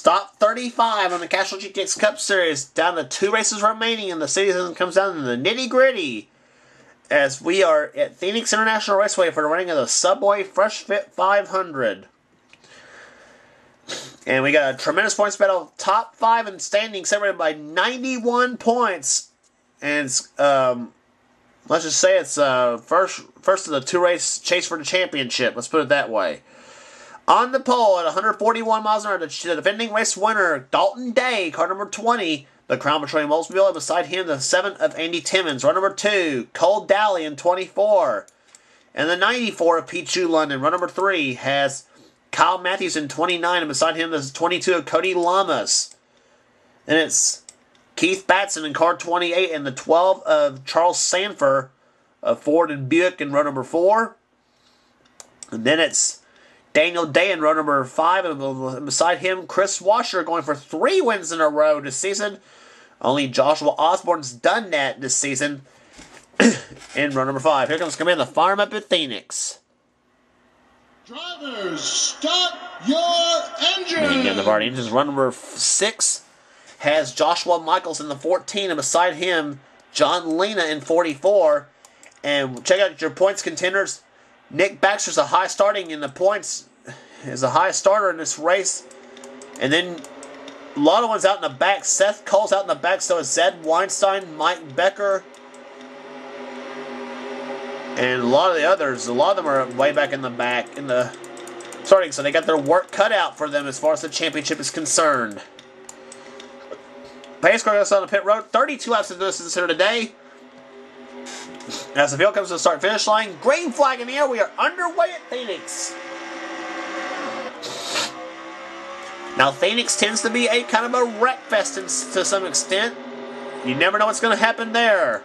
Stop 35 on the Castrol GTX Cup Series. Down to 2 races remaining, and the season comes down to the nitty-gritty. As we are at Phoenix International Raceway for the running of the Subway Fresh Fit 500. And we got a tremendous points battle. Top 5 in standing separated by 91 points. And it's, let's just say it's first of the 2-race chase for the championship. Let's put it that way. On the pole at 141 miles an hour, the defending race winner, Dalton Day, car number 20, the Crown Petroleum Oldsmobile, and beside him, the 7 of Andy Timmons. Run number 2, Cole Daly in 24. And the 94 of Pete Chu London. Run number 3 has Kyle Matthews in 29, and beside him, the 22 of Cody Lamas. And it's Keith Batson in car 28, and the 12 of Charles Sanford of Ford and Buick in run number 4. And then it's Daniel Day in row number 5, and beside him, Chris Washer going for 3 wins in a row this season. Only Joshua Osborne's done that this season in row number 5. Here comes Commander, fire him up at Phoenix. Drivers, start your engine! Again, the Vardy engines. Run number 6 has Joshua Michaels in the 14, and beside him, John Lena in 44. And check out your points contenders. Nick Baxter's a high starting in the points, is a high starter in this race. And then a lot of ones out in the back. Seth Cole's out in the back, so is Zed Weinstein, Mike Becker, and a lot of the others. A lot of them are way back in the back in the starting, so they got their work cut out for them as far as the championship is concerned. Pace car goes on the pit road. 32 laps of distance here today. As the field comes to the start-finish line, green flag in the air, we are underway at Phoenix. Now, Phoenix tends to be a kind of a wreck fest to some extent. You never know what's going to happen there.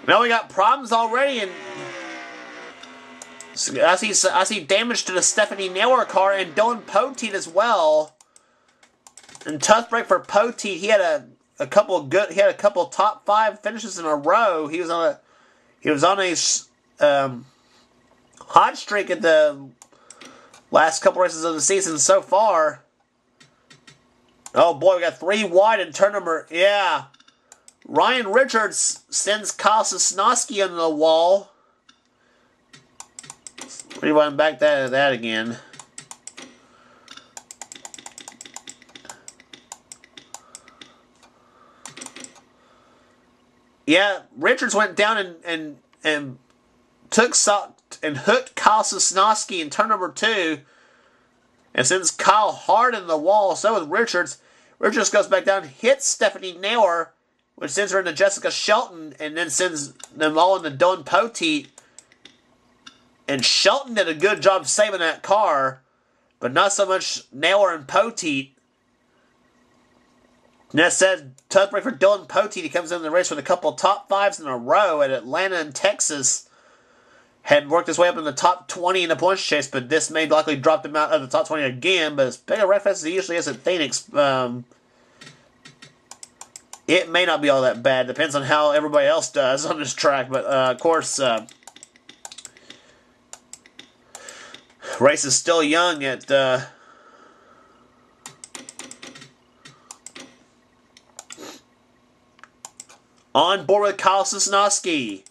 Now we got problems already, and I see damage to the Stephanie Naylor car and Dylan Poteet as well. And tough break for Poteet. He had a couple top 5 finishes in a row. He was on a hot streak at the last couple races of the season so far. Oh boy, we got 3 wide in turn number, yeah. Ryan Richards sends Kyle Sosnowski on the wall. Rewind back to that again. Yeah, Richards went down and hooked Kyle Sosnowski in turn number 2, and sends Kyle hard in the wall. So with Richards. Richards goes back down, hits Stephanie Naylor, which sends her into Jessica Shelton, and then sends them all into Dylan Poteet. And Shelton did a good job saving that car, but not so much Naylor and Poteet. And that said, tough break for Dylan Poteet. He comes in the race with a couple top 5s in a row at Atlanta and Texas. Had worked his way up in the top 20 in the points chase, but this may likely drop him out of the top 20 again. But as big a wreck fest as he usually is at Phoenix, it may not be all that bad. Depends on how everybody else does on this track. But, of course, race is still young at on board with Kyle Sosnowski.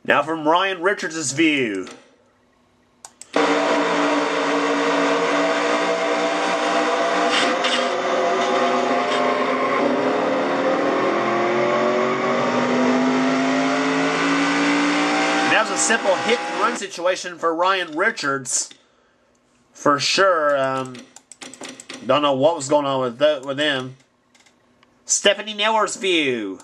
Now from Ryan Richards' view. That was a simple hit and run situation for Ryan Richards. For sure. Don't know what was going on with them. Stephanie Neller's view.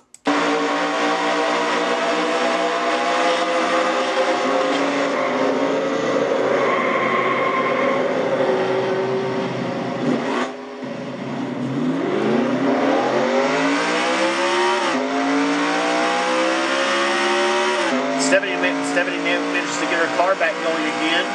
Stephanie manages to get her car back going again.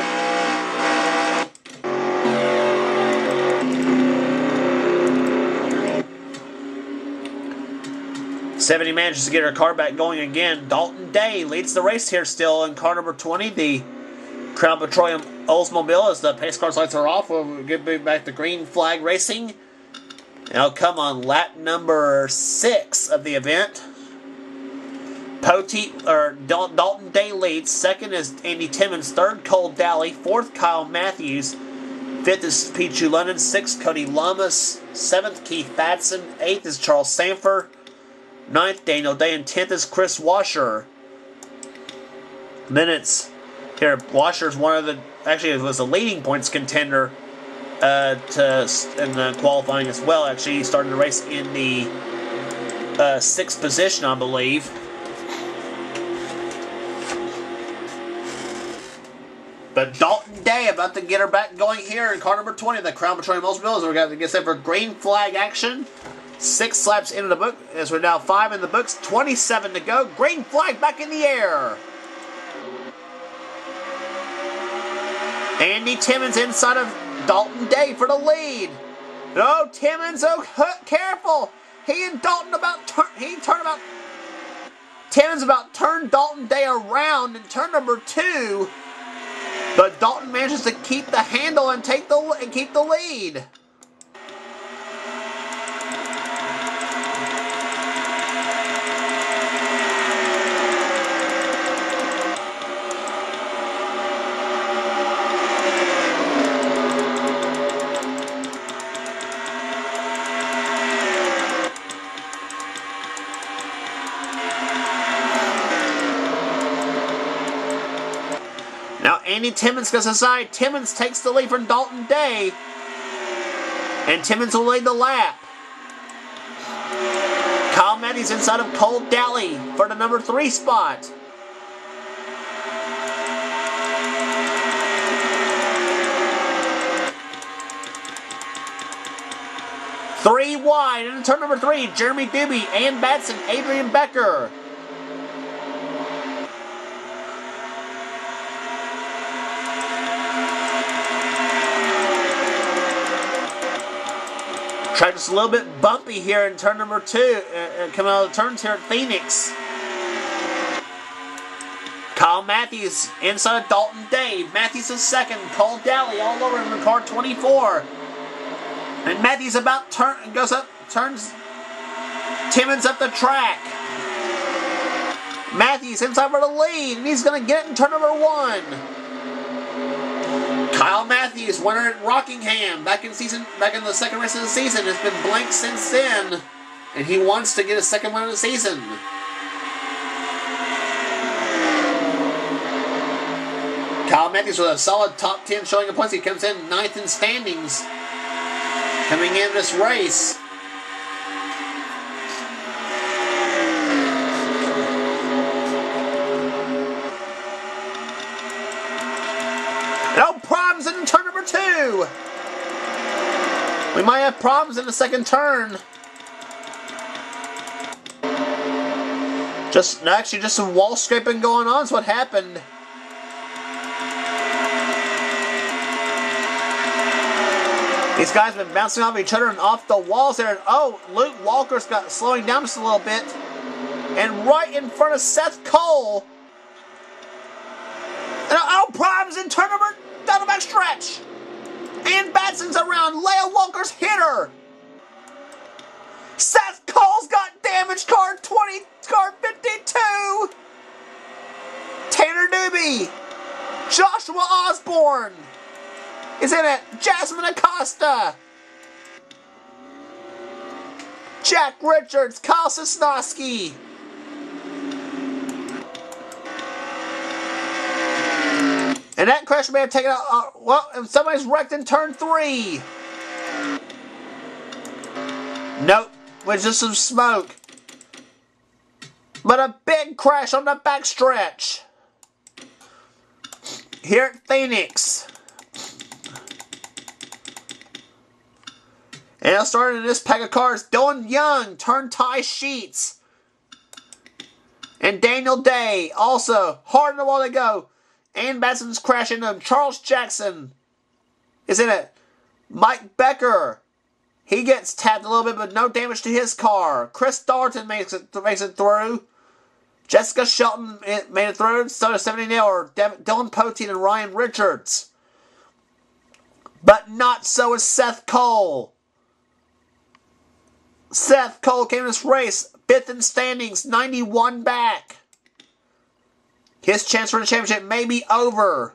Stephanie manages to get her car back going again. Dalton Day leads the race here still in car number 20. The Crown Petroleum Oldsmobile, as the pace car's lights are off. We'll get back to green flag racing. And I'll come on lap number 6 of the event. Dalton Day leads. Second is Andy Timmons. Third, Cole Daly. Fourth, Kyle Matthews. Fifth is Pichu London. Sixth, Cody Lamas. Seventh, Keith Batson. Eighth is Charles Sanford. Ninth, Daniel Day. And 10th is Chris Washer. Minutes here. Washer's one of the, actually it was a leading points contender in the qualifying as well. Actually, he started the race in the 6th position, I believe. But Dalton Day about to get her back going here in car number 20, the Crown Petroleum Oldsmobile, as we're going to get set for green flag action. 6 laps into the book, as we're now 5 in the books, 27 to go. Green flag back in the air. Andy Timmons inside of Dalton Day for the lead. Oh, Timmons, oh, careful. He and Dalton Timmons about turned Dalton Day around in turn number 2. But Dalton manages to keep the handle and keep the lead. Now Andy Timmons goes aside. Timmons takes the lead from Dalton Day. And Timmons will lead the lap. Kyle Matthews inside of Cole Daly for the number 3 spot. Three wide in turn number 3. Jeremy Doobie, Ann Batson, Adrian Becker. Track just a little bit bumpy here in turn number 2. Coming out of the turns here at Phoenix. Kyle Matthews inside of Dalton Day. Matthews is second. Cole Daly all over him in car 24. And Matthews about turns Timmons up the track. Matthews inside for the lead, and he's going to get it in turn number 1. Kyle Matthews, winner at Rockingham, back in the second race of the season, has been blank since then, and he wants to get a second win of the season. Kyle Matthews with a solid top 10 showing of points. He comes in 9th in standings coming in this race. No problems in turn number 2. We might have problems in the second turn. Just some wall scraping going on is what happened. These guys have been bouncing off each other and off the walls there. And oh, Luke Walker's got slowing down just a little bit. And right in front of Seth Cole. And oh, problems in turn number down the back stretch. And Batson's around. Leia Walker's hit her. Seth Cole's got damaged car 52. Tanner Doobie. Joshua Osborne is in it. Jasmine Acosta. Jack Richards. Kyle Sosnowski. And that crash may have taken out... well, if somebody's wrecked in turn 3. Nope. With just some smoke. But a big crash on the backstretch. Here at Phoenix. And starting in this pack of cars, Dylan Young turned Ty Sheets. And Daniel Day also hard in the wall to go. Ann Batson's crashing into him. Charles Jackson is in it. Mike Becker. He gets tapped a little bit, but no damage to his car. Chris Darton makes it through. Jessica Shelton made it through. So does 70 Naylor, Dylan Poteet, and Ryan Richards. But not so is Seth Cole. Seth Cole came in this race, 5th in standings, 91 back. His chance for the championship may be over.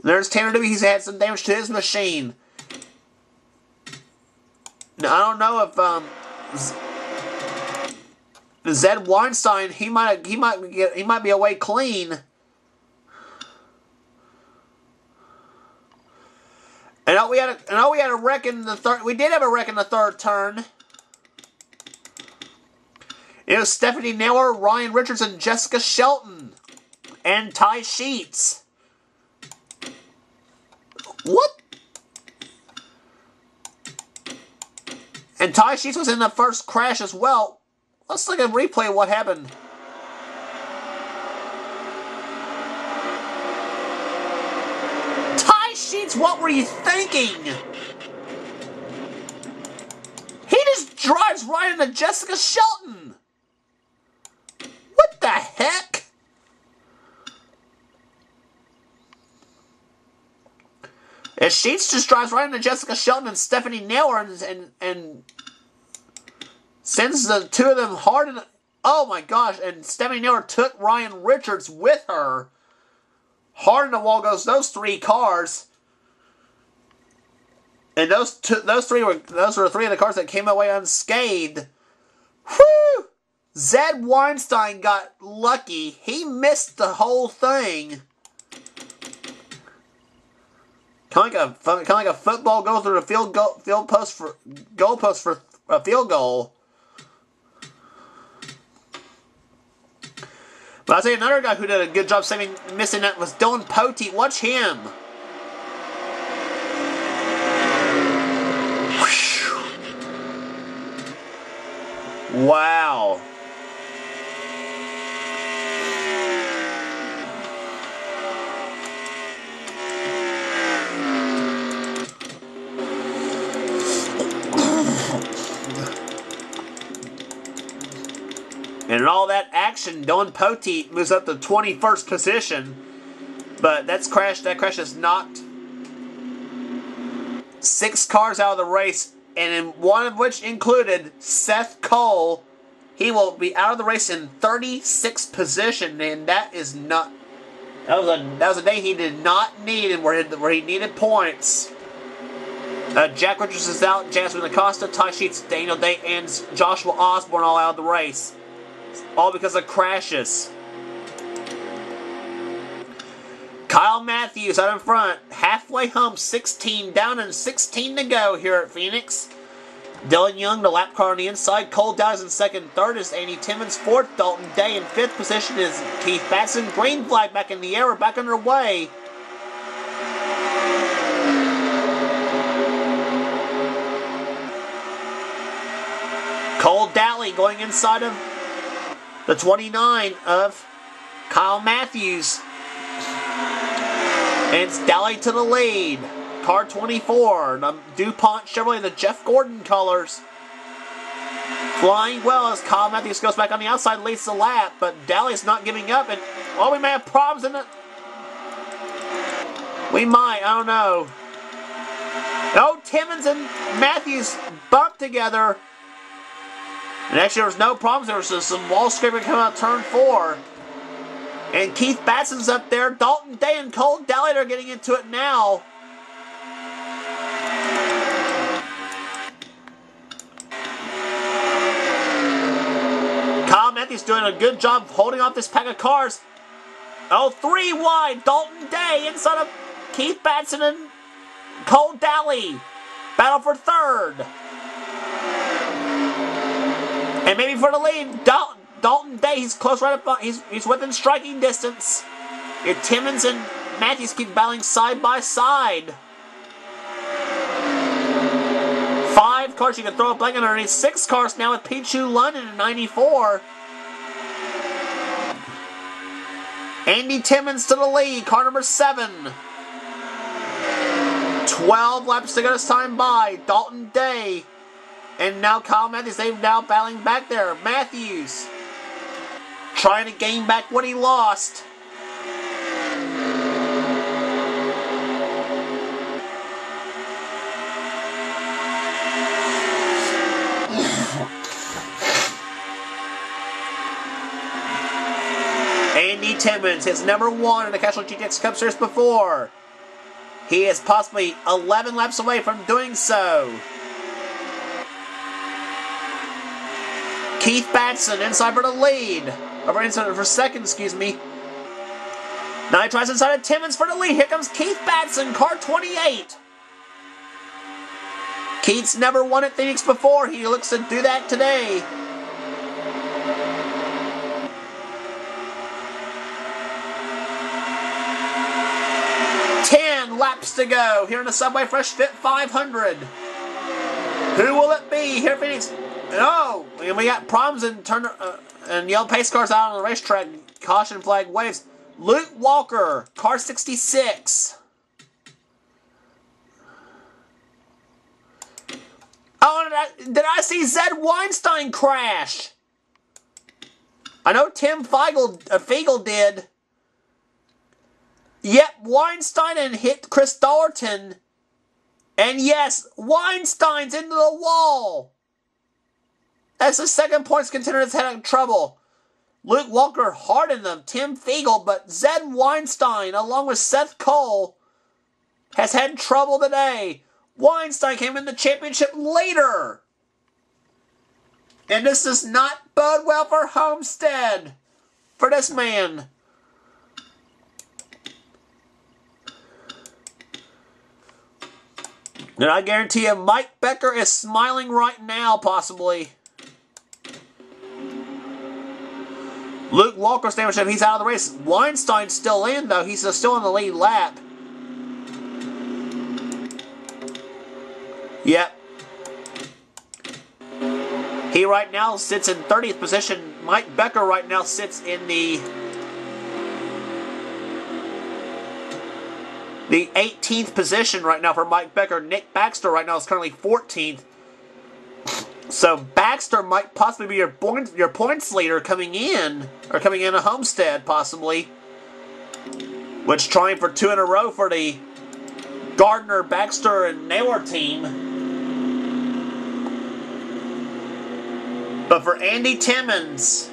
There's Tanner Dewey. He's had some damage to his machine. Now, I don't know if Zed Weinstein, he might be away clean. And we had a wreck in the third. We did have a wreck in the third turn. It was Stephanie Naylor, Ryan Richards, and Jessica Shelton, and Ty Sheets. What? And Ty Sheets was in the first crash as well. Let's look at a replay of what happened. Ty Sheets, what were you thinking? He just drives right into Jessica Shelton. What the heck? And Sheets just drives right into Jessica Shelton and Stephanie Naylor and sends the two of them hard in. Oh my gosh, and Stephanie Naylor took Ryan Richards with her. Hard in the wall goes those 3 cars. And those were 3 of the cars that came away unscathed. Whew! Zed Weinstein got lucky. He missed the whole thing. Kind of like a football goal through the goalpost for a field goal. But I'll tell you another guy who did a good job missing that was Dylan Poteet. Watch him. Wow. And in all that action, Dylan Poteet moves up to 21st position. But that crash has knocked 6 cars out of the race, and in one of which included Seth Cole. He will be out of the race in 36th position, and that is not. That was a day he did not need, and where he needed points. Jack Richards is out. Jasmine Acosta, Ty Sheets, Daniel Day, and Joshua Osborne all out of the race. All because of crashes. Kyle Matthews out in front. Halfway home, 16 down and 16 to go here at Phoenix. Dylan Young, the lap car on the inside. Cole Dowd in second. Third is Andy Timmons. Fourth, Dalton Day. In 5th position is Keith Batson. Green flag back in the air. We're back underway. Cole Dowley going inside of the 29 of Kyle Matthews. And it's Dowley to the lead. Car 24, the DuPont Chevrolet, the Jeff Gordon colors. Flying well as Kyle Matthews goes back on the outside, leads the lap, but Dowley's not giving up, and well, we may have problems in it. We might, I don't know. Oh, Timmons and Matthews bumped together. And actually, there was no problems. There was just some wall scraping coming out turn 4. And Keith Batson's up there. Dalton Day and Cole Dowley are getting into it now. Kyle Matthews doing a good job holding off this pack of cars. Oh, 3 wide. Dalton Day inside of Keith Batson and Cole Daly. Battle for third. And maybe for the lead, Dalton Day, he's close right up. He's within striking distance. If Timmons and Matthews keep battling side by side. 5 cars you can throw a blanket underneath. 6 cars now with Pichu London in 94. Andy Timmons to the lead, car number 7. 12 laps to go this time by. Dalton Day. And now Kyle Matthews, they've now battling back there. Matthews trying to gain back what he lost. Andy Timmons, his number 1 in the Castrol GTX Cup Series before. He is possibly 11 laps away from doing so. Keith Batson inside for the lead. Or inside for second, excuse me. Now he tries inside of Timmons for the lead. Here comes Keith Batson, car 28. Keith's never won at Phoenix before. He looks to do that today. Laps to go here in the Subway Fresh Fit 500. Who will it be here, Phoenix? Oh, we got problems and yellow pace cars out on the racetrack. Caution flag waves. Luke Walker, car 66. Oh, did I see Zed Weinstein crash? I know Tim Fiegel did. Yep, Weinstein and hit Chris Dallerton. And yes, Weinstein's into the wall. That's the second points contender that's having trouble. Luke Walker hardened them, Tim Fiegel, but Zed Weinstein, along with Seth Cole, has had trouble today. Weinstein came in the championship later. And this does not bode well for Homestead. For this man. And I guarantee you, Mike Becker is smiling right now, possibly. Luke Walker's damage, he's out of the race. Weinstein's still in, though. He's still in the lead lap. Yep. He right now sits in 30th position. Mike Becker right now sits in the 18th position right now for Mike Becker. Nick Baxter right now is currently 14th. So Baxter might possibly be your points leader coming in a Homestead possibly, which trying for 2 in a row for the Gardner, Baxter, and Naylor team. But for Andy Timmons,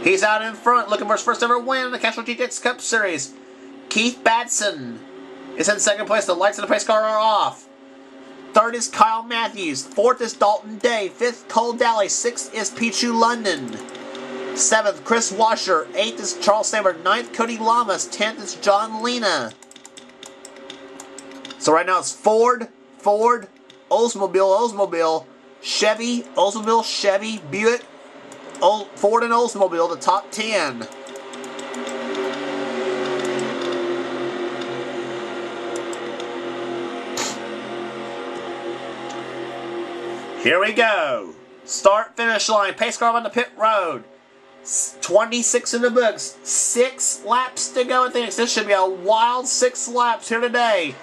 he's out in front looking for his first ever win in the Castrol GTX Cup Series. Keith Batson is in second place. The lights in the pace car are off. Third is Kyle Matthews. Fourth is Dalton Day. Fifth, Cole Daly. Sixth is Pichu London. Seventh, Chris Washer. Eighth is Charles Stammer. Ninth, Cody Lamas. 10th is John Lena. So right now it's Ford, Oldsmobile, Chevy, Oldsmobile, Chevy, Buick, Ford and Oldsmobile, the top 10. Here we go. Start, finish line. Pace car on the pit road. 26 in the books. 6 laps to go. I think this should be a wild 6 laps here today.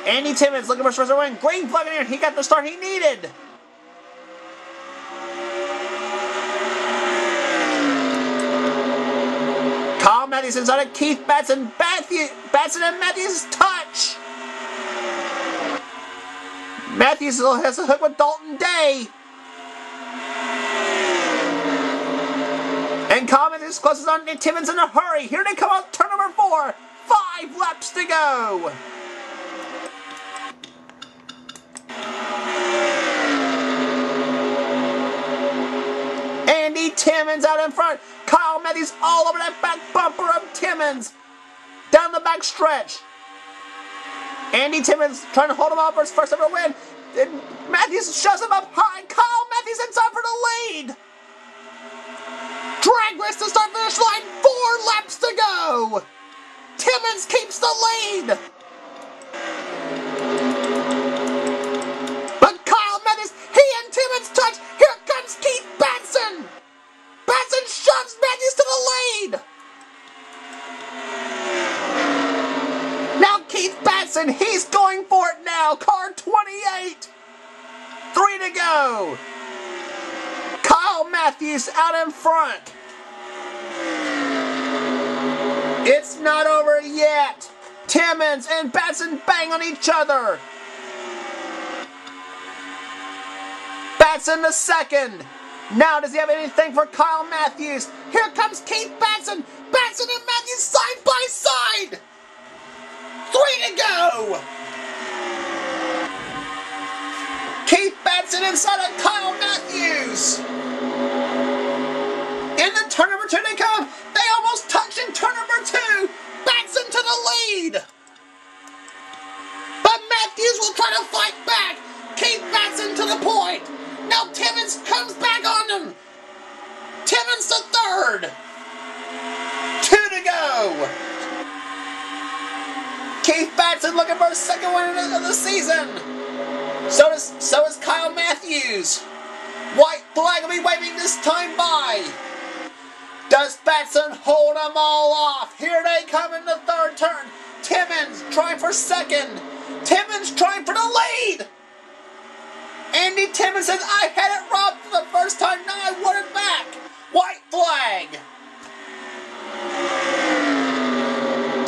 Andy Timmons looking for his first win. Green flag in here. He got the start he needed. Kyle Matthews inside of Keith Batson. Batson and Matthews touch. Matthews has a hook with Dalton Day. And Kyle Matthews closes on Timmons in a hurry. Here they come out, turn number 4. 5 laps to go. Andy Timmons out in front. Kyle Matthews all over that back bumper of Timmons. Down the back stretch. Andy Timmons trying to hold him up for his first ever win. And Matthews shoves him up high. Kyle Matthews inside for the lead. Drag race to start finish line. 4 laps to go. Timmons keeps the lead. But Kyle Matthews, he and Timmons touch. Here comes Keith Batson. Batson shoves Matthews to the lead. Now Keith Batson, he's going for it now. Car 28. 3 to go. Kyle Matthews out in front. It's not over yet. Timmons and Batson bang on each other. Batson the second. Now does he have anything for Kyle Matthews? Here comes Keith Batson. Batson and Matthews side by side. 3 to go. Keith Batson inside of Kyle Matthews. Into turn number 2 they come. They almost touch in turn number 2. Batson to the lead. But Matthews will try to fight back. Keith Batson to the point. Now Timmons comes back on him. Timmons to third. 2 to go. Keith Batson looking for a second win of the season. So is Kyle Matthews. White flag will be waving this time by. Does Batson hold them all off? Here they come in the third turn. Timmons trying for second. Timmons trying for the lead. Andy Timmons says, I had it robbed for the first time, now I want it back. White flag.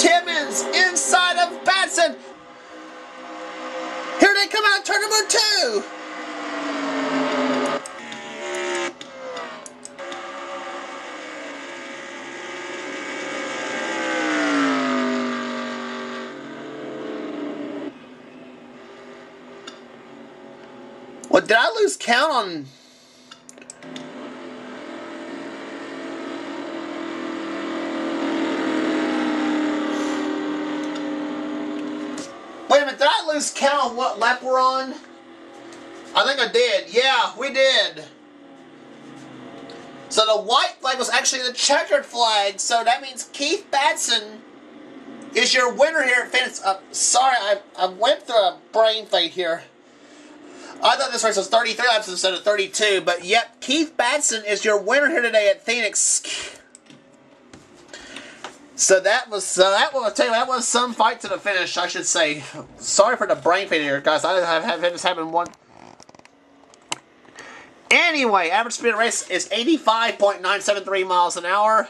Timmons inside of Batson. Here they come out, turn number 2. Well, did I lose count on... Wait a minute, did I lose count on what lap we're on? I think I did. Yeah, we did. So the white flag was actually the checkered flag, so that means Keith Batson is your winner here at Phoenix. Sorry, I went through a brain fade here. I thought this race was 33 laps instead of 32, but yep, Keith Batson is your winner here today at Phoenix. So that was some fight to the finish, I should say. Sorry for the brain fade here, guys. I have this happen one. Anyway, average speed of the race is 85.973 miles an hour.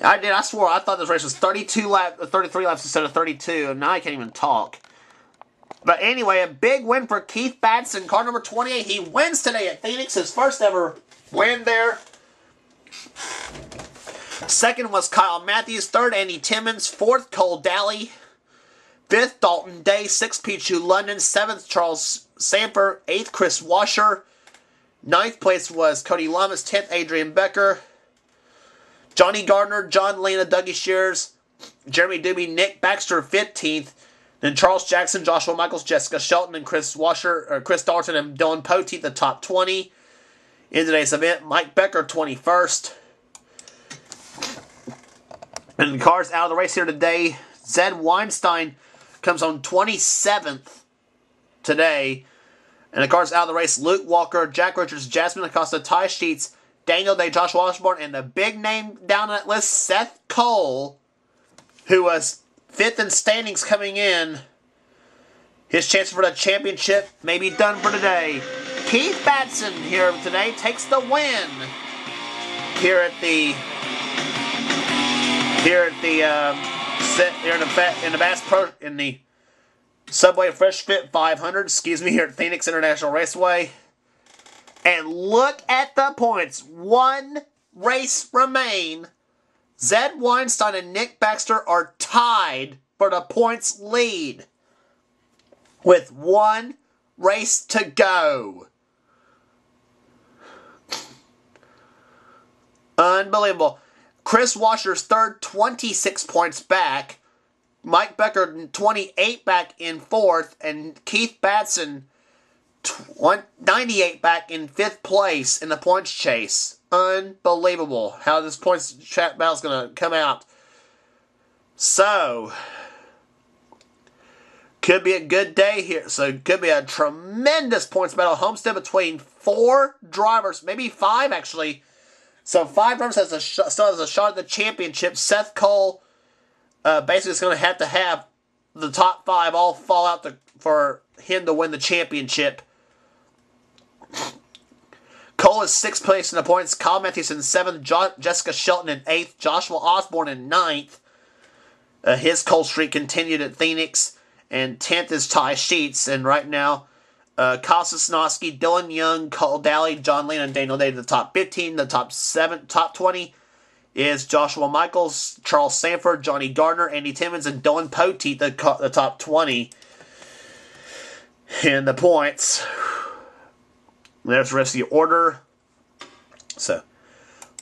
I swore, I thought this race was 33 laps instead of 32, and now I can't even talk. But anyway, a big win for Keith Batson, car number 28. He wins today at Phoenix, his first ever win there. Second was Kyle Matthews. Third, Andy Timmons. Fourth, Cole Daly. Fifth, Dalton Day. Sixth, Pichu London. Seventh, Charles Samper. Eighth, Chris Washer. Ninth place was Cody Lamas. 10th, Adrian Becker. Johnny Gardner, John Lena, Dougie Shears, Jeremy Doobie, Nick Baxter, 15th. Then Charles Jackson, Joshua Michaels, Jessica Shelton, and Chris Dalton, and Dylan Poteet, the top 20. In today's event, Mike Becker, 21st. And the cars out of the race here today, Zed Weinstein comes on 27th today. And the cars out of the race, Luke Walker, Jack Richards, Jasmine Acosta, Ty Sheets, Daniel Day, Josh Washburn, and the big name down that list, Seth Cole, who was 5th in standings coming in. His chance for the championship may be done for today. Keith Batson here today takes the win here at the Subway Fresh Fit 500. Excuse me, here at Phoenix International Raceway. And look at the points. One race remain. Zed Weinstein and Nick Baxter are tied for the points lead with one race to go. Unbelievable. Chris Washer's third, 26 points back. Mike Becker, 28 back in fourth. And Keith Batson, 98 back in fifth place in the points chase. Unbelievable how this points chat battle is going to come out. So, could be a good day here. So, could be a tremendous points battle. Homestead between 4 drivers, maybe 5 actually. So, 5 drivers still has a shot at the championship. Seth Cole basically is going to have the top 5 all fall out for him to win the championship. Cole is 6th place in the points. Kyle Matthews in 7th. Jessica Shelton in 8th. Joshua Osborne in 9th. His cold streak continued at Phoenix. And 10th is Ty Sheets. And right now, Kyle Sosnowski, Dylan Young, Cole Daly, John Lane, and Daniel Day to the top 15. The top 20 is Joshua Michaels, Charles Sanford, Johnny Gardner, Andy Timmons, and Dylan Poteet, the top 20 in the points. There's the rest of the order. So,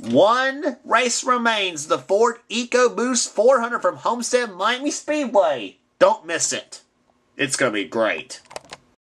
1 race remains. The Ford EcoBoost 400 from Homestead Miami Speedway. Don't miss it. It's going to be great.